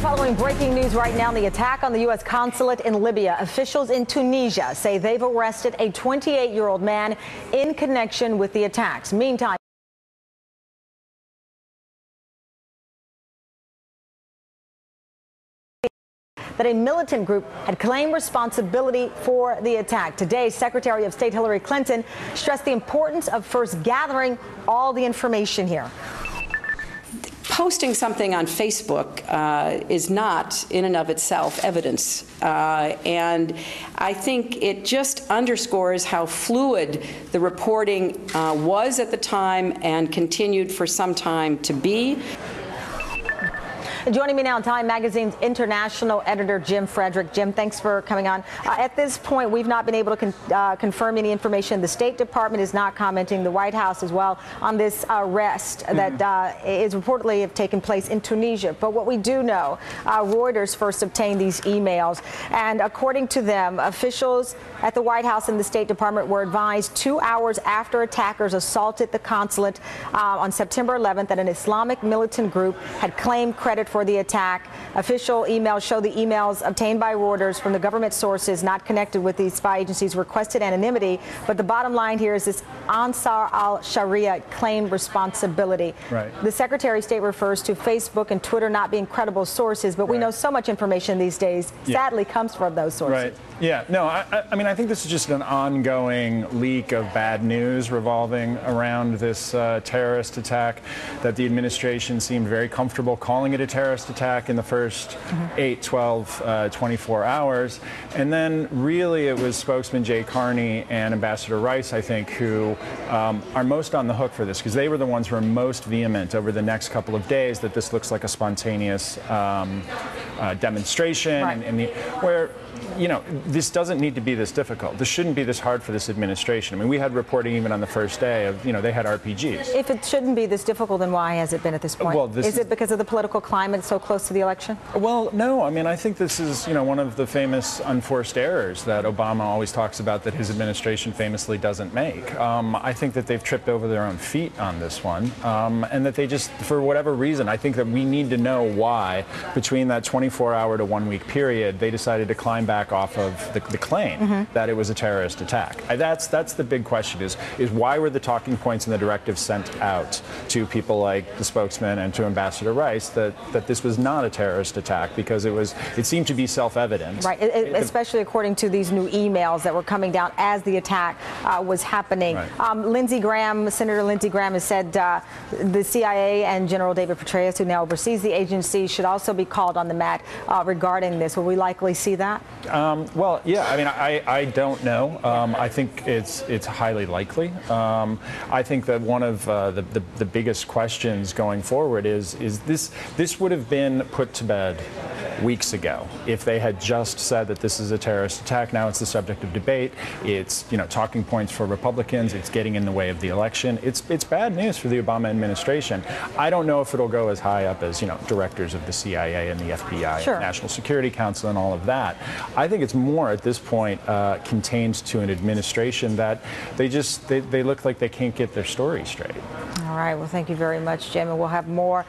Following breaking news right now, the attack on the U.S. consulate in Libya. Officials in Tunisia say they've arrested a 28-year-old man in connection with the attacks. Meantime, that a militant group had claimed responsibility for the attack. Today, Secretary of State Hillary Clinton stressed the importance of first gathering all the information here. Posting something on Facebook is not, in and of itself, evidence. And I think it just underscores how fluid the reporting was at the time and continued for some time to be. Joining me now, Time Magazine's international editor, Jim Frederick. Jim, thanks for coming on. At this point, we've not been able to confirm any information. The State Department is not commenting, the White House as well, on this arrest that is reportedly have taken place in Tunisia. But what we do know, Reuters first obtained these emails, and according to them, officials at the White House and the State Department were advised 2 hours after attackers assaulted the consulate on September 11th that an Islamic militant group had claimed credit for the attack. Official emails show the emails obtained by Reuters from the government sources not connected with these spy agencies requested anonymity. But the bottom line here is this Ansar al-Sharia claimed responsibility. Right. The Secretary of State refers to Facebook and Twitter not being credible sources, but we know so much information these days, sadly, comes from those sources. Right. Yeah. No, I mean, I think this is just an ongoing leak of bad news revolving around this terrorist attack that the administration seemed very comfortable calling it a terrorist attack in the first 8, 12, 24 hours. And then really it was spokesman Jay Carney and Ambassador Rice, I think, who are most on the hook for this, because they were the ones who were most vehement over the next couple of days that this looks like a spontaneous demonstration, where, you know, this doesn't need to be this difficult. This shouldn't be this hard for this administration. I mean, we had reporting even on the first day of, you know, they had RPGs. If it shouldn't be this difficult, then why has it been at this point? Well, is it because of the political climate so close to the election? Well, no. I mean, I think this is, you know, one of the famous unforced errors that Obama always talks about that his administration famously doesn't make. I think that they've tripped over their own feet on this one, and that they just, for whatever reason, I think that we need to know why, between that 24-hour to 1 week period, they decided to climb back off of the claim that it was a terrorist attack. That's the big question, is why were the talking points and the directives sent out to people like the spokesman and to Ambassador Rice that this was not a terrorist attack, because it seemed to be self-evident. Right, especially according to these new emails that were coming down as the attack was happening. Right. Senator Lindsey Graham has said the CIA and General David Petraeus, who now oversees the agency, should also be called on the mat regarding this. Will we likely see that? Well, yeah. I mean, I don't know. I think it's highly likely. I think that one of the biggest questions going forward is this would have been put to bed weeks ago if they had just said that this is a terrorist attack. Now it's the subject of debate. It's, you know, talking points for Republicans. It's getting in the way of the election. It's bad news for the Obama administration. I don't know if it'll go as high up as, you know, directors of the CIA and the FBI, and National Security Council, and all of that. I think it's more at this point contained to an administration that they look like they can't get their story straight. All right. Well, thank you very much, Jim, and we'll have more.